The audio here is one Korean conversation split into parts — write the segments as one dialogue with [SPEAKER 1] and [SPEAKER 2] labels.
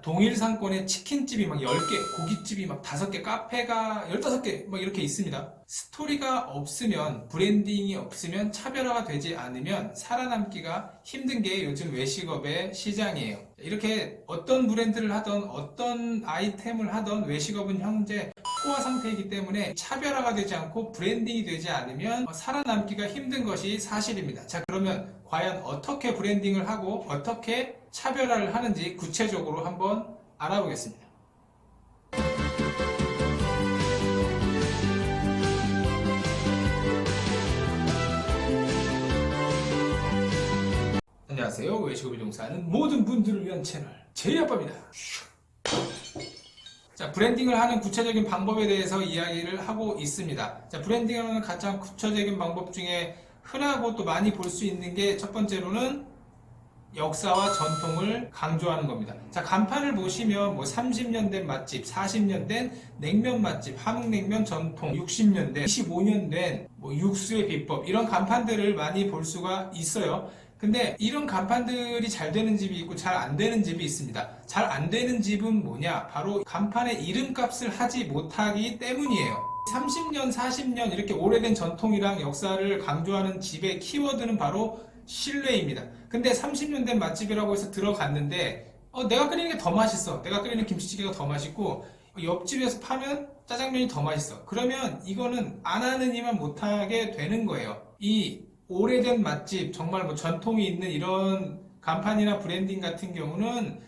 [SPEAKER 1] 동일 상권에 치킨집이 막 10개, 고깃집이 막 5개, 카페가 15개 막 이렇게 있습니다. 스토리가 없으면, 브랜딩이 없으면, 차별화가 되지 않으면 살아남기가 힘든 게 요즘 외식업의 시장이에요. 이렇게 어떤 브랜드를 하던 어떤 아이템을 하던 외식업은 현재 포화 상태이기 때문에 차별화가 되지 않고 브랜딩이 되지 않으면 살아남기가 힘든 것이 사실입니다. 자, 그러면 과연 어떻게 브랜딩을 하고 어떻게 차별화를 하는지 구체적으로 한번 알아보겠습니다. 안녕하세요. 외식업에 종사하는 모든 분들을 위한 채널 제이아빠입니다. 자, 브랜딩을 하는 구체적인 방법에 대해서 이야기를 하고 있습니다. 자, 브랜딩을 하는 가장 구체적인 방법 중에 흔하고 또 많이 볼 수 있는 게 첫 번째로는 역사와 전통을 강조하는 겁니다. 자, 간판을 보시면 뭐 30년 된 맛집, 40년 된 냉면 맛집, 함흥냉면 전통, 60년 된, 25년 된 뭐 육수의 비법, 이런 간판들을 많이 볼 수가 있어요. 근데 이런 간판들이 잘 되는 집이 있고 잘 안 되는 집이 있습니다. 잘 안 되는 집은 뭐냐? 바로 간판의 이름값을 하지 못하기 때문이에요. 30년, 40년 이렇게 오래된 전통이랑 역사를 강조하는 집의 키워드는 바로 신뢰입니다. 근데 30년 된 맛집이라고 해서 들어갔는데 내가 끓이는 게 더 맛있어. 내가 끓이는 김치찌개가 더 맛있고 옆집에서 파면 짜장면이 더 맛있어. 그러면 이거는 안 하는 이만 못하게 되는 거예요. 이 오래된 맛집, 정말 뭐 전통이 있는 이런 간판이나 브랜딩 같은 경우는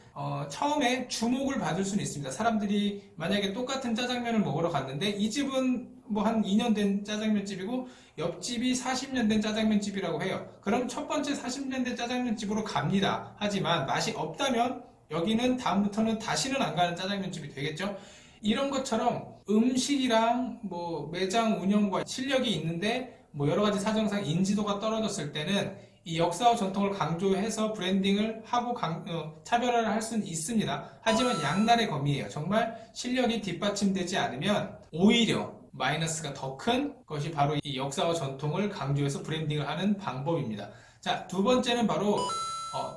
[SPEAKER 1] 처음에 주목을 받을 수는 있습니다. 사람들이 만약에 똑같은 짜장면을 먹으러 갔는데 이 집은 뭐 한 2년 된 짜장면집이고 옆집이 40년 된 짜장면집이라고 해요. 그럼 첫 번째 40년 된 짜장면집으로 갑니다. 하지만 맛이 없다면 여기는 다음부터는 다시는 안 가는 짜장면집이 되겠죠. 이런 것처럼 음식이랑 뭐 매장 운영과 실력이 있는데 뭐 여러 가지 사정상 인지도가 떨어졌을 때는 이 역사와 전통을 강조해서 브랜딩을 하고 차별화를 할 수는 있습니다. 하지만 양날의 검이에요. 정말 실력이 뒷받침되지 않으면 오히려 마이너스가 더 큰 것이 바로 이 역사와 전통을 강조해서 브랜딩을 하는 방법입니다. 자, 두 번째는 바로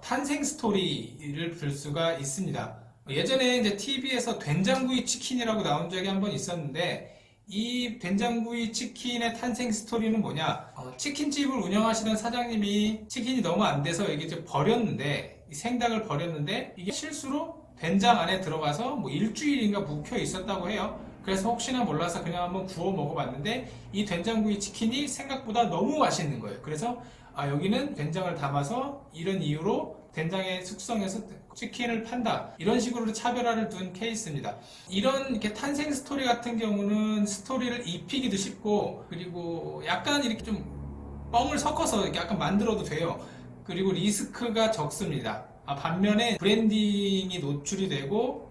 [SPEAKER 1] 탄생 스토리를 볼 수가 있습니다. 예전에 이제 TV에서 된장구이 치킨이라고 나온 적이 한번 있었는데 이 된장구이 치킨의 탄생 스토리는 뭐냐? 치킨집을 운영하시던 사장님이 치킨이 너무 안 돼서 이게 이제 버렸는데, 생닭을 버렸는데 이게 실수로 된장 안에 들어가서 뭐 일주일인가 묵혀 있었다고 해요. 그래서 혹시나 몰라서 그냥 한번 구워 먹어봤는데 이 된장구이 치킨이 생각보다 너무 맛있는 거예요. 그래서 여기는 된장을 담아서 이런 이유로 된장의 숙성에서 치킨을 판다, 이런 식으로 차별화를 둔 케이스입니다. 이런 이렇게 탄생 스토리 같은 경우는 스토리를 입히기도 쉽고 그리고 약간 이렇게 좀 뻥을 섞어서 이렇게 약간 만들어도 돼요. 그리고 리스크가 적습니다. 반면에 브랜딩이 노출이 되고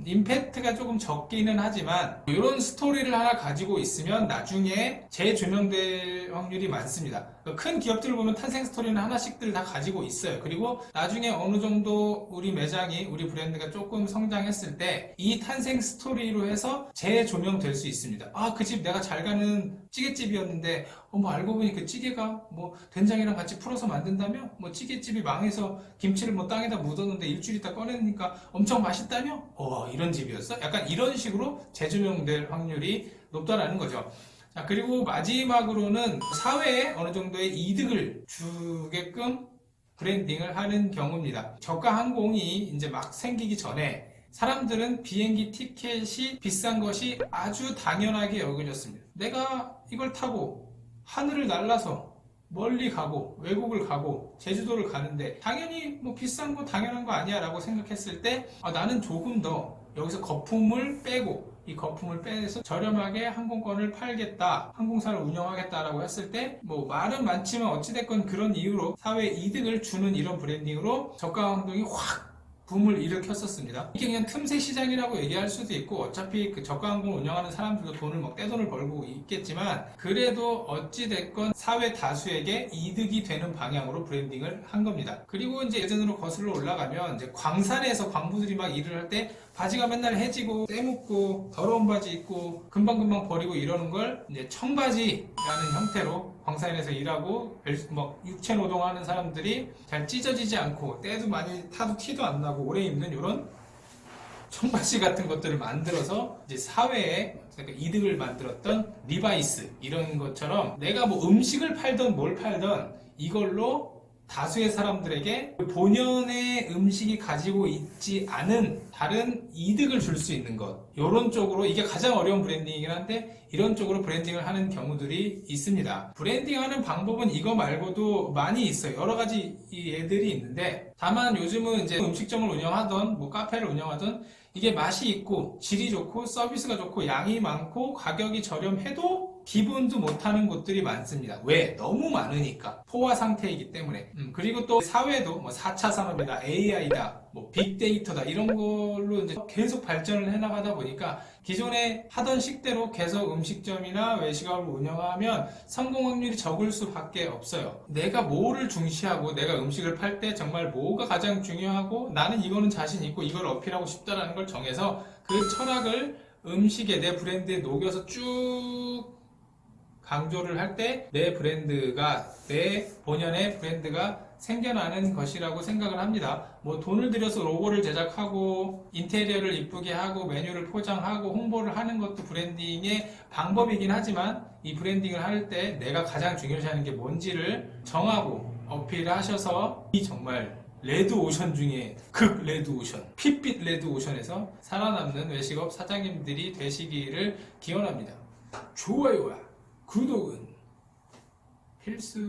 [SPEAKER 1] 임팩트가 조금 적기는 하지만 이런 스토리를 하나 가지고 있으면 나중에 재조명될 확률이 많습니다. 큰 기업들을 보면 탄생 스토리는 하나씩들 다 가지고 있어요. 그리고 나중에 어느 정도 우리 매장이, 우리 브랜드가 조금 성장했을 때 이 탄생 스토리로 해서 재조명될 수 있습니다. 그 집 내가 잘 가는 찌개집이었는데 뭐 알고 보니 그 찌개가 뭐 된장이랑 같이 풀어서 만든다며? 뭐 찌개집이 망해서 김치를 뭐 땅에다 묻었는데 일주일 있다 꺼내니까 엄청 맛있다며? 이런 집이었어? 약간 이런 식으로 재조명될 확률이 높다라는 거죠. 자, 그리고 마지막으로는 사회에 어느 정도의 이득을 주게끔 브랜딩을 하는 경우입니다. 저가 항공이 이제 막 생기기 전에 사람들은 비행기 티켓이 비싼 것이 아주 당연하게 여겨졌습니다. 내가 이걸 타고 하늘을 날아서 멀리 가고 외국을 가고 제주도를 가는데 당연히 뭐 비싼 거 당연한 거 아니야 라고 생각했을 때 나는 조금 더 여기서 거품을 빼고 이 거품을 빼서 저렴하게 항공권을 팔겠다, 항공사를 운영하겠다라고 했을 때 뭐 말은 많지만 어찌됐건 그런 이유로 사회에 이득을 주는 이런 브랜딩으로 저가 항공이 확 붐을 일으켰었습니다. 이게 그냥 틈새 시장이라고 얘기할 수도 있고 어차피 그 저가 항공을 운영하는 사람들도 돈을 막 떼돈을 벌고 있겠지만 그래도 어찌됐건 사회 다수에게 이득이 되는 방향으로 브랜딩을 한 겁니다. 그리고 이제 예전으로 거슬러 올라가면 이제 광산에서 광부들이 막 일을 할 때 바지가 맨날 해지고 때묻고 더러운 바지 입고 금방금방 버리고 이러는 걸 이제 청바지라는 형태로 광산에서 일하고 뭐 육체 노동하는 사람들이 잘 찢어지지 않고 때도 많이 타도 티도 안 나고 오래 입는 이런 청바지 같은 것들을 만들어서 이제 사회에 이득을 만들었던 리바이스 이런 것처럼 내가 뭐 음식을 팔던 뭘 팔던 이걸로 다수의 사람들에게 본연의 음식이 가지고 있지 않은 다른 이득을 줄 수 있는 것, 이런 쪽으로 이게 가장 어려운 브랜딩이긴 한데 이런 쪽으로 브랜딩을 하는 경우들이 있습니다. 브랜딩하는 방법은 이거 말고도 많이 있어요. 여러 가지 예들이 있는데 다만 요즘은 이제 음식점을 운영하던 뭐 카페를 운영하던 이게 맛이 있고 질이 좋고 서비스가 좋고 양이 많고 가격이 저렴해도 기분도 못하는 곳들이 많습니다. 왜? 너무 많으니까. 포화 상태이기 때문에. 그리고 또 사회도 뭐 4차 산업이다, AI다, 뭐 빅데이터다 이런 걸로 이제 계속 발전을 해나가다 보니까 기존에 하던 식대로 계속 음식점이나 외식업을 운영하면 성공 확률이 적을 수밖에 없어요. 내가 뭐를 중시하고 내가 음식을 팔 때 정말 뭐가 가장 중요하고 나는 이거는 자신 있고 이걸 어필하고 싶다라는 걸 정해서 그 철학을 음식에 내 브랜드에 녹여서 쭉 강조를 할 때 내 브랜드가 내 본연의 브랜드가 생겨나는 것이라고 생각을 합니다. 뭐 돈을 들여서 로고를 제작하고 인테리어를 이쁘게 하고 메뉴를 포장하고 홍보를 하는 것도 브랜딩의 방법이긴 하지만 이 브랜딩을 할 때 내가 가장 중요시하는 게 뭔지를 정하고 어필을 하셔서 이 정말 레드오션 중에 극 레드오션, 핏빛 레드오션에서 살아남는 외식업 사장님들이 되시기를 기원합니다. 좋아요와 구독은 필수.